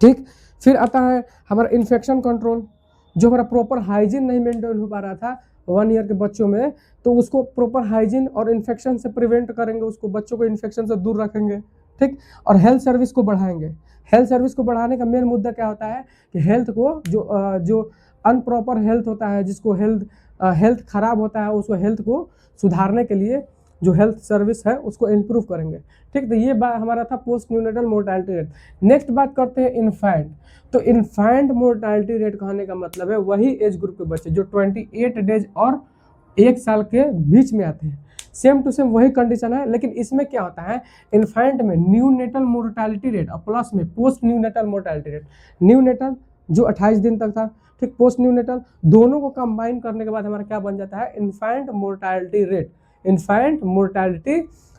ठीक। फिर आता है हमारा इन्फेक्शन कंट्रोल, जो हमारा प्रॉपर हाइजीन नहीं मेंटेन हो पा रहा था 1 ईयर के बच्चों में, तो उसको प्रॉपर हाइजीन और इन्फेक्शन से प्रिवेंट करेंगे, उसको बच्चों को इन्फेक्शन से दूर रखेंगे। ठीक। और हेल्थ सर्विस को बढ़ाएंगे। हेल्थ सर्विस को बढ़ाने का मेन मुद्दा क्या होता है कि हेल्थ को जो अनप्रॉपर हेल्थ होता है, जिसको हेल्थ खराब होता है, उसको हेल्थ को सुधारने के लिए जो हेल्थ सर्विस है उसको इम्प्रूव करेंगे। ठीक। तो ये बात हमारा था post neonatal mortality rate. Next बात करते हैं इन्फैंट। तो इन्फैंट मोर्टालिटी रेट कहने का मतलब है वही एज ग्रुप के बच्चे जो 28 डेज और 1 साल के बीच में आते हैं, सेम टू सेम वही कंडीशन है। लेकिन इसमें क्या होता है, इन्फैंट में न्यूनेटल मोर्टालिटी रेट और प्लस में post neonatal mortality rate, neonatal जो 28 दिन तक था, ठीक, पोस्ट न्यूनेटल, दोनों को कंबाइन करने के बाद हमारा क्या बन जाता है, infant mortality rate. Infant mortality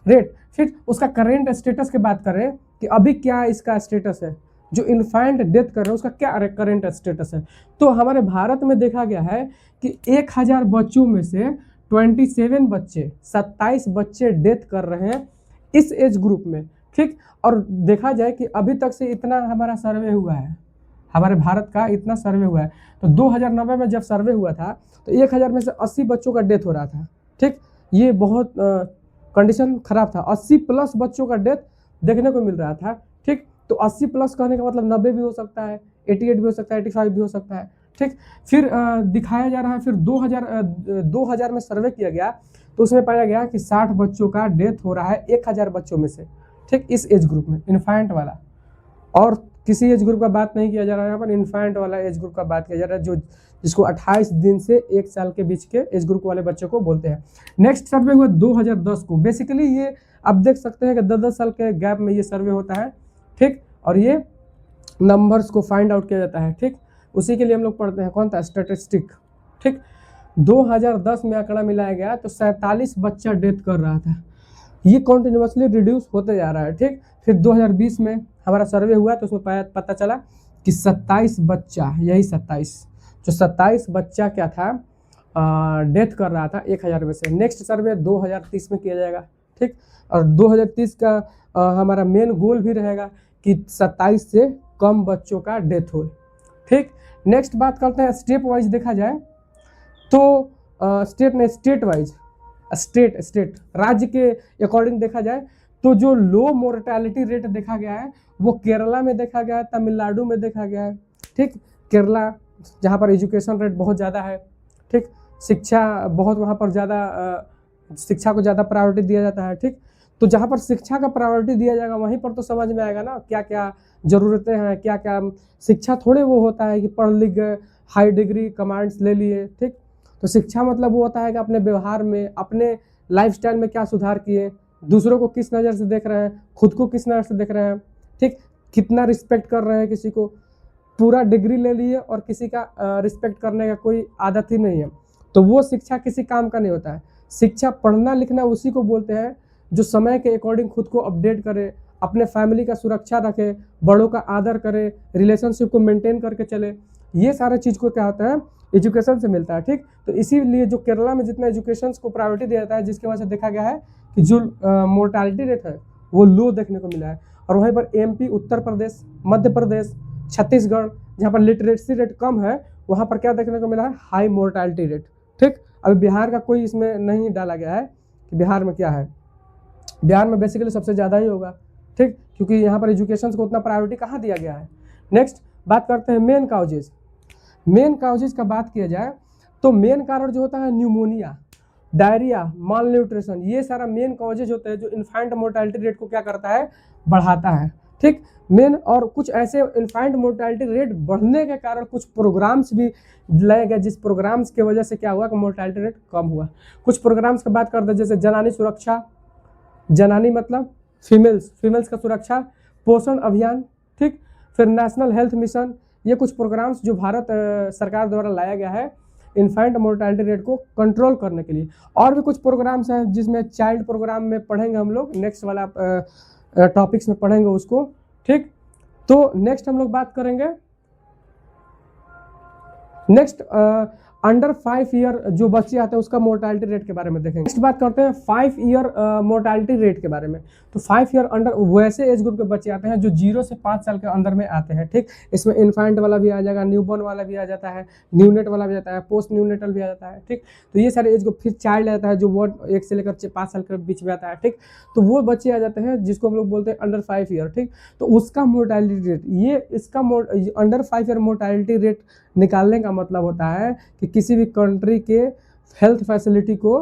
rate. फिर उसका करेंट स्टेटस की बात करें कि अभी क्या इसका स्टेटस है, जो इन्फैंट डेथ कर रहे हैं उसका क्या करेंट स्टेटस है, तो हमारे भारत में देखा गया है कि 1000 बच्चों में से 27 बच्चे डेथ कर रहे हैं इस एज ग्रुप में। ठीक। और देखा जाए कि अभी तक से इतना हमारा सर्वे हुआ है, हमारे भारत का इतना सर्वे हुआ है, तो 2009 में जब सर्वे हुआ था तो 1000 में से 80 बच्चों का डेथ हो रहा था। ठीक। ये बहुत कंडीशन खराब था, 80 प्लस बच्चों का डेथ देखने को मिल रहा था। ठीक। तो 80 प्लस कहने का मतलब 90 भी हो सकता है, 88 भी हो सकता है, 85 भी हो सकता है। ठीक। फिर दिखाया जा रहा है, फिर 2000 में सर्वे किया गया तो उसमें पाया गया कि 60 बच्चों का डेथ हो रहा है 1000 बच्चों में से। ठीक। इस एज ग्रुप में इन्फैंट वाला, और किसी एज ग्रुप का बात नहीं किया जा रहा है यहाँ पर, इन्फैंट वाला एज ग्रुप का बात किया जा रहा है, जो जिसको 28 दिन से 1 साल के बीच के एज ग्रुप वाले बच्चों को बोलते हैं। नेक्स्ट सर्वे हुआ 2010 को। बेसिकली ये आप देख सकते हैं कि 10-10 साल के गैप में ये सर्वे होता है। ठीक। और ये नंबर्स को फाइंड आउट किया जाता है। ठीक। उसी के लिए हम लोग पढ़ते हैं कौन था, स्टैटिस्टिक। ठीक। 2010 में आंकड़ा मिलाया गया तो 47 बच्चा डेथ कर रहा था, ये कॉन्टिन्यूसली रिड्यूस होते जा रहा है। ठीक। फिर 2020 में हमारा सर्वे हुआ तो उसमें पता चला कि 27 बच्चा, यही 27 बच्चा क्या था, डेथ कर रहा था 1000 में से। नेक्स्ट सर्वे 2030 में किया जाएगा। ठीक। और 2030 का हमारा मेन गोल भी रहेगा कि 27 से कम बच्चों का डेथ हो। ठीक। नेक्स्ट बात करते हैं स्टेप वाइज देखा जाए तो स्टेट वाइज, स्टेट राज्य के अकॉर्डिंग देखा जाए तो जो लो मोर्टालिटी रेट देखा गया है वो केरला में देखा गया है, तमिलनाडु में देखा गया है। ठीक। केरला जहाँ पर एजुकेशन रेट बहुत ज़्यादा है। ठीक। शिक्षा बहुत, वहाँ पर ज़्यादा शिक्षा को ज़्यादा प्रायोरिटी दिया जाता है। ठीक। तो जहाँ पर शिक्षा का प्रायोरिटी दिया जाएगा वहीं पर तो समझ में आएगा ना क्या क्या ज़रूरतें हैं, क्या क्या। शिक्षा थोड़े वो होता है कि पढ़ लिख गए, हाई डिग्री कमांड्स ले लिए। ठीक। तो शिक्षा मतलब वो होता है कि अपने व्यवहार में, अपने लाइफस्टाइल में क्या सुधार किए, दूसरों को किस नज़र से देख रहे हैं, खुद को किस नज़र से देख रहे हैं। ठीक। कितना रिस्पेक्ट कर रहे हैं किसी को, पूरा डिग्री ले लिए और किसी का रिस्पेक्ट करने का कोई आदत ही नहीं है, तो वो शिक्षा किसी काम का नहीं होता है। शिक्षा पढ़ना लिखना उसी को बोलते हैं जो समय के अकॉर्डिंग खुद को अपडेट करे, अपने फैमिली का सुरक्षा रखे, बड़ों का आदर करे, रिलेशनशिप को मेंटेन करके चले। ये सारे चीज़ को क्या होता है, एजुकेशन से मिलता है। ठीक। तो इसीलिए जो केरला में जितना एजुकेशन को प्रायोरिटी दिया जाता है, जिसकी वजह से देखा गया है कि जो मोर्टालिटी रेट है वो लो देखने को मिला है। और वहीं पर MP, उत्तर प्रदेश, मध्य प्रदेश, छत्तीसगढ़, जहाँ पर लिटरेसी रेट कम है, वहाँ पर क्या देखने को मिला है, हाई मोर्टालिटी रेट। ठीक। अभी बिहार का कोई इसमें नहीं डाला गया है कि बिहार में क्या है, बिहार में बेसिकली सबसे ज़्यादा ही होगा। ठीक। क्योंकि यहाँ पर एजुकेशन को उतना प्रायोरिटी कहाँ दिया गया है। नेक्स्ट बात करते हैं मेन काउजेज। मेन काउजेज का बात किया जाए तो मेन कारण जो होता है न्यूमोनिया, डायरिया, माल न्यूट्रिशन, ये सारा मेन कॉजेज होते हैं जो इन्फेंट मोर्टेलिटी रेट को क्या करता है, बढ़ाता है। ठीक, मेन। और कुछ ऐसे इन्फेंट मोर्टेलिटी रेट बढ़ने के कारण कुछ प्रोग्राम्स भी लाए गए, जिस प्रोग्राम्स की वजह से क्या हुआ कि मोर्टेलिटी रेट कम हुआ। कुछ प्रोग्राम्स की बात करते हैं, जैसे जनानी सुरक्षा, जनानी मतलब फीमेल्स का सुरक्षा, पोषण अभियान, ठीक, फिर नेशनल हेल्थ मिशन, ये कुछ प्रोग्राम्स जो भारत सरकार द्वारा लाया गया है इन्फेंट मोर्टेलिटी रेट को कंट्रोल करने के लिए। और भी कुछ प्रोग्राम्स हैं जिसमें चाइल्ड प्रोग्राम में पढ़ेंगे हम लोग, नेक्स्ट वाला टॉपिक्स में पढ़ेंगे उसको। ठीक, तो नेक्स्ट हम लोग बात करेंगे, नेक्स्ट अंडर 5 ईयर जो बच्चे आते हैं उसका मोर्टेलिटी रेट के बारे में देखेंगे। नेक्स्ट बात करते हैं 5 ईयर मोर्टेलिटी रेट के बारे में। तो 5 ईयर अंडर वैसे एज ग्रुप के बच्चे आते हैं जो 0 से 5 साल के अंदर में आते हैं। ठीक, इसमें इन्फेंट वाला भी आ जाएगा, न्यूबॉर्न वाला भी आ जाता है, न्यूनेट वाला भी आता है, पोस्ट न्यूनेटल भी आ जाता है। ठीक, तो ये सारे एज ग्रुप, फिर चाइल्ड आता है जो वो 1 से लेकर 5 साल के बीच में आता है। ठीक, तो वो बच्चे आ जाते हैं जिसको हम लोग बोलते हैं अंडर 5 ईयर। ठीक, तो उसका मोर्टेलिटी रेट, ये इसका अंडर 5 ईयर मोर्टेलिटी रेट निकालने का मतलब होता है कि किसी भी कंट्री के हेल्थ फैसिलिटी को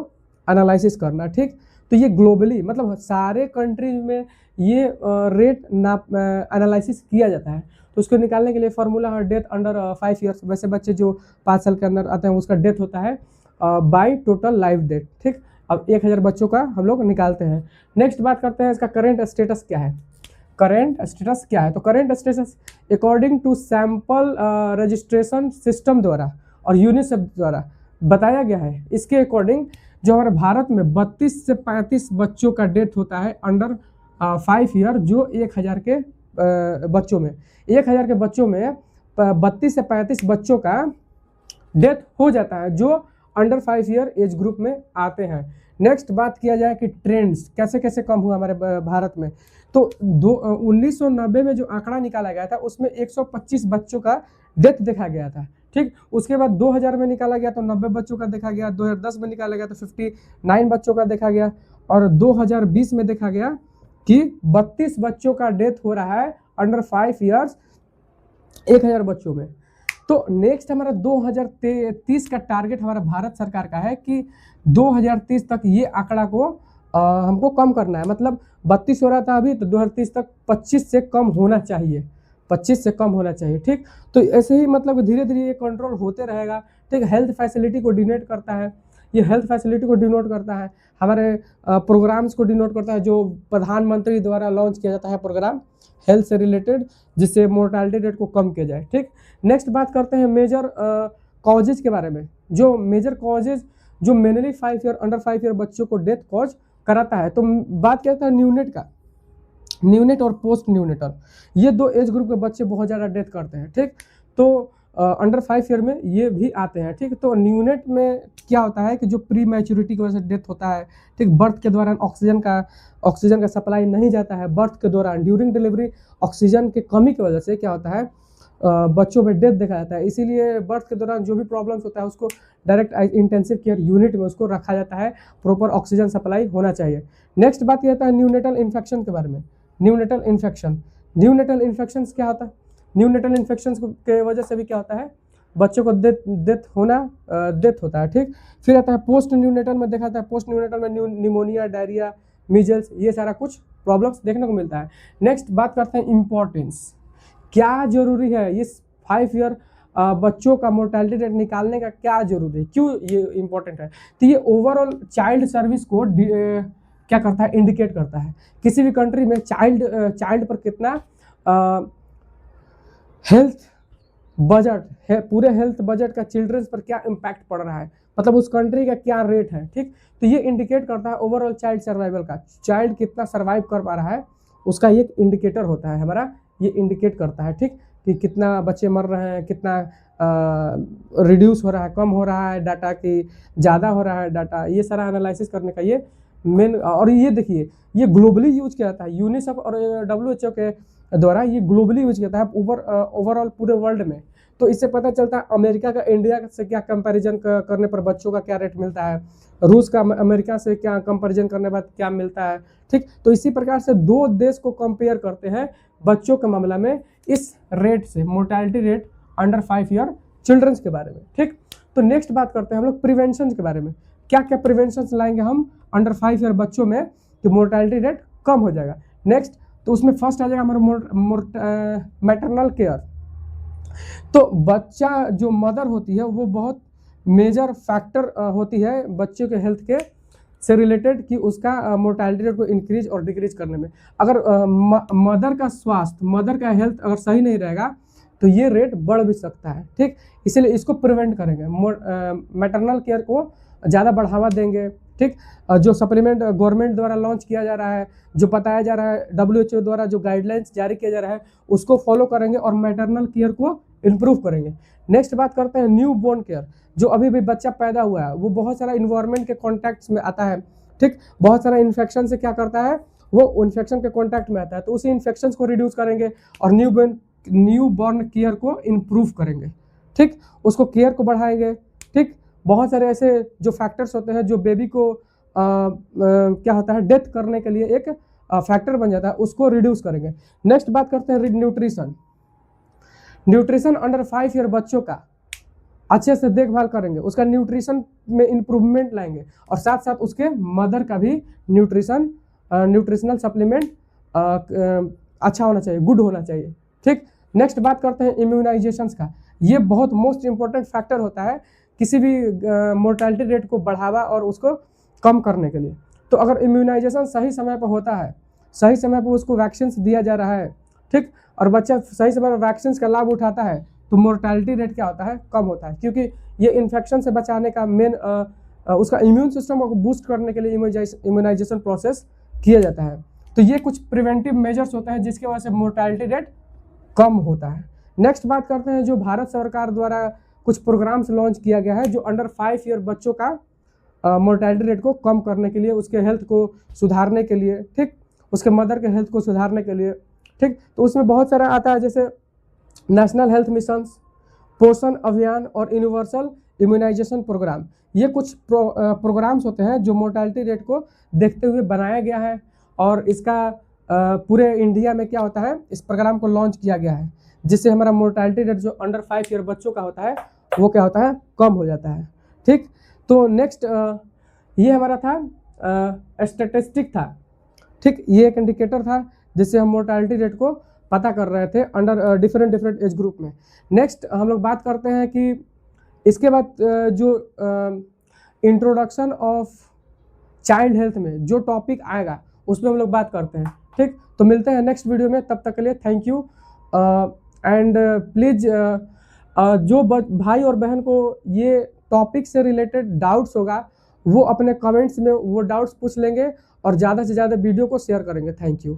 एनालिसिस करना। ठीक, तो ये ग्लोबली मतलब सारे कंट्रीज में ये रेट एनालिसिस किया जाता है। तो उसको निकालने के लिए फार्मूला है डेथ अंडर 5 ईयर्स। वैसे बच्चे जो 5 साल के अंदर आते हैं उसका डेथ होता है बाय टोटल लाइफ डेथ। ठीक, अब 1000 बच्चों का हम लोग निकालते हैं। नेक्स्ट बात करते हैं इसका करेंट स्टेटस क्या है। करेंट स्टेटस क्या है, तो current status according to sample registration system द्वारा और यूनिसेफ द्वारा बताया गया है। इसके अकॉर्डिंग जो हमारे भारत में 32 से 35 बच्चों का डेथ होता है अंडर 5 ईयर, जो 1000 के बच्चों में 1000 के बच्चों में 32 से 35 बच्चों का डेथ हो जाता है जो अंडर 5 ईयर एज ग्रुप में आते हैं। नेक्स्ट बात किया जाए कि ट्रेंड्स कैसे कैसे कम हुआ हमारे भारत में, तो 1990 में जो आंकड़ा निकाला गया था उसमें 125 बच्चों का डेथ देखा गया था। ठीक, उसके बाद 2000 में निकाला गया तो 90 बच्चों का देखा गया, 2010 में निकाला गया तो 59 बच्चों का देखा गया, और 2020 में देखा गया कि 32 बच्चों का डेथ हो रहा है अंडर 5 ईयर्स 1000 बच्चों में। तो नेक्स्ट हमारा 2030 का टारगेट हमारा भारत सरकार का है कि 2030 तक ये आंकड़ा को हमको कम करना है। मतलब 32 हो रहा था अभी, तो 2030 तक 25 से कम होना चाहिए, 25 से कम होना चाहिए। ठीक, तो ऐसे ही मतलब धीरे धीरे ये कंट्रोल होते रहेगा। ठीक, हेल्थ फैसिलिटी को डिनोट करता है, ये हेल्थ फैसिलिटी को डिनोट करता है, हमारे प्रोग्राम्स को डिनोट करता है जो प्रधानमंत्री द्वारा लॉन्च किया जाता है प्रोग्राम हेल्थ से रिलेटेड, जिससे मोर्टेलिटी रेट को कम किया जाए। ठीक, नेक्स्ट बात करते हैं मेजर कॉजेज के बारे में। जो मेजर कॉजेज जो मेनली 5 ईयर अंडर 5 ईयर बच्चों को डेथ कॉज कराता है, तो बात करता है न्यूनेट का, न्यूनेट और पोस्ट न्यूनेटल, ये 2 एज ग्रुप के बच्चे बहुत ज़्यादा डेथ करते हैं। ठीक, तो अंडर 5 ईयर में ये भी आते हैं। ठीक, तो न्यूनेट में क्या होता है कि जो प्री मैच्योरिटी की वजह से डेथ होता है। ठीक, बर्थ के दौरान ऑक्सीजन का सप्लाई नहीं जाता है, बर्थ के दौरान ड्यूरिंग डिलीवरी ऑक्सीजन की कमी की वजह से क्या होता है बच्चों में डेथ देखा जाता है। इसीलिए बर्थ के दौरान जो भी प्रॉब्लम्स होता है उसको डायरेक्ट इंटेंसिव केयर यूनिट में उसको रखा जाता है, प्रॉपर ऑक्सीजन सप्लाई होना चाहिए। नेक्स्ट बात यह होता है न्यूनेटल इन्फेक्शन के बारे में। न्यूनेटल इन्फेक्शन क्या होता है, न्यूनेटल इन्फेक्शन के वजह से भी क्या होता है बच्चों को डेथ होता है। ठीक, फिर आता है पोस्ट न्यूनेटल में देखा जाता है, पोस्ट न्यूनेटल में निमोनिया, डायरिया, मीजल्स, ये सारा कुछ प्रॉब्लम्स देखने को मिलता है। नेक्स्ट बात करते हैं इम्पोर्टेंस, क्या जरूरी है इस 5 ईयर बच्चों का मोर्टेलिटी रेट निकालने का, क्या जरूरी है, क्यों ये इंपॉर्टेंट है। तो ये ओवरऑल चाइल्ड सर्विस को क्या करता है, इंडिकेट करता है। किसी भी कंट्री में चाइल्ड पर कितना हेल्थ बजट है, पूरे हेल्थ बजट का चिल्ड्रंस पर क्या इम्पैक्ट पड़ रहा है, मतलब उस कंट्री का क्या रेट है। ठीक, तो ये इंडिकेट करता है ओवरऑल चाइल्ड सर्वाइवल का, चाइल्ड कितना सर्वाइव कर पा रहा है उसका ये इंडिकेटर होता है हमारा, ये इंडिकेट करता है। ठीक, कि कितना बच्चे मर रहे हैं, कितना रिड्यूस हो रहा है, कम हो रहा है डाटा, कि ज़्यादा हो रहा है डाटा, ये सारा एनालिसिस करने का ये मेन। और ये देखिए ये ग्लोबली यूज किया जाता है, यूनिसेफ और WHO के द्वारा ये ग्लोबली यूज किया जाता है ओवरऑल पूरे वर्ल्ड में। तो इससे पता चलता है अमेरिका का इंडिया से क्या कंपैरिजन करने पर बच्चों का क्या रेट मिलता है, रूस का अमेरिका से क्या कंपैरिजन करने बाद क्या मिलता है। ठीक, तो इसी प्रकार से 2 देश को कंपेयर करते हैं बच्चों के मामला में इस रेट से, mortality rate under 5 year childrens के बारे में। ठीक, तो नेक्स्ट बात करते हैं हम लोग प्रिवेंशन के बारे में। क्या क्या प्रिवेंशन लाएंगे हम अंडर 5 ईयर बच्चों में कि मोर्टेलिटी रेट कम हो जाएगा। नेक्स्ट, तो उसमें फर्स्ट आ जाएगा हमारा मैटरनल केयर। तो बच्चा जो मदर होती है वो बहुत मेजर फैक्टर होती है बच्चों के हेल्थ के से रिलेटेड कि उसका मोर्टेलिटी रेट को इंक्रीज और डिक्रीज करने में। अगर मदर का स्वास्थ्य, मदर का हेल्थ अगर सही नहीं रहेगा तो ये रेट बढ़ भी सकता है। ठीक, इसलिए इसको प्रिवेंट करेंगे, मैटरनल केयर को ज़्यादा बढ़ावा देंगे। ठीक, जो सप्लीमेंट गवर्नमेंट द्वारा लॉन्च किया जा रहा है, जो बताया जा रहा है, WHO द्वारा जो गाइडलाइंस जारी किया जा रहा है उसको फॉलो करेंगे और मैटरनल केयर को इम्प्रूव करेंगे। नेक्स्ट बात करते हैं न्यू बोर्न केयर। जो अभी भी बच्चा पैदा हुआ है वो बहुत सारा इन्वायरमेंट के कॉन्टैक्ट में आता है। ठीक, बहुत सारा इन्फेक्शन से क्या करता है, वो इन्फेक्शन के कॉन्टैक्ट में आता है, तो उसी इन्फेक्शन को रिड्यूस करेंगे और न्यू बॉर्न केयर को इम्प्रूव करेंगे। ठीक, उसको केयर को बढ़ाएंगे। ठीक, बहुत सारे ऐसे जो फैक्टर्स होते हैं जो बेबी को क्या होता है डेथ करने के लिए एक फैक्टर बन जाता है, उसको रिड्यूस करेंगे। नेक्स्ट बात करते हैं न्यूट्रिशन। न्यूट्रिशन अंडर 5 ईयर बच्चों का अच्छे से देखभाल करेंगे, उसका न्यूट्रिशन में इम्प्रूवमेंट लाएंगे और साथ साथ उसके मदर का भी न्यूट्रिशनल सप्लीमेंट अच्छा होना चाहिए, गुड होना चाहिए। ठीक, नेक्स्ट बात करते हैं इम्यूनाइजेशंस का। ये बहुत मोस्ट इंपॉर्टेंट फैक्टर होता है किसी भी मोर्टेलिटी रेट को बढ़ावा और उसको कम करने के लिए। तो अगर इम्यूनाइजेशन सही समय पर होता है, सही समय पर उसको वैक्सीन दिया जा रहा है, ठीक, और बच्चा सही समय पर वैक्सीन का लाभ उठाता है तो मोर्टेलिटी रेट क्या होता है, कम होता है। क्योंकि ये इन्फेक्शन से बचाने का मेन उसका इम्यून सिस्टम को बूस्ट करने के लिए इम्यूनाइजेशन प्रोसेस किया जाता है। तो ये कुछ प्रिवेंटिव मेजर्स होते हैं जिसकी वजह से मोर्टेलिटी रेट कम होता है। नेक्स्ट बात करते हैं जो भारत सरकार द्वारा कुछ प्रोग्राम्स लॉन्च किया गया है जो अंडर 5 ईयर बच्चों का मोर्टेलिटी रेट को कम करने के लिए, उसके हेल्थ को सुधारने के लिए, ठीक, उसके मदर के हेल्थ को सुधारने के लिए। ठीक, तो उसमें बहुत सारा आता है जैसे नेशनल हेल्थ मिशन, पोषण अभियान और यूनिवर्सल इम्यूनाइजेशन प्रोग्राम। ये कुछ प्रोग्राम्स होते हैं जो मोर्टेलिटी रेट को देखते हुए बनाया गया है और इसका पूरे इंडिया में क्या होता है, इस प्रोग्राम को लॉन्च किया गया है जिससे हमारा मोर्टेलिटी रेट जो अंडर 5 ईयर बच्चों का होता है वो क्या होता है, कम हो जाता है। ठीक, तो नेक्स्ट ये हमारा था स्टैटिस्टिक था। ठीक, ये एक इंडिकेटर था जिससे हम मोर्टेलिटी रेट को पता कर रहे थे अंडर डिफरेंट एज ग्रुप में। नेक्स्ट हम लोग बात करते हैं कि इसके बाद जो इंट्रोडक्शन ऑफ चाइल्ड हेल्थ में जो टॉपिक आएगा उसमें हम लोग बात करते हैं। ठीक, तो मिलते हैं नेक्स्ट वीडियो में, तब तक के लिए थैंक यू। एंड प्लीज़ जो भाई और बहन को ये टॉपिक से रिलेटेड डाउट्स होगा वो अपने कमेंट्स में वो डाउट्स पूछ लेंगे और ज़्यादा से ज़्यादा वीडियो को शेयर करेंगे। Thank you.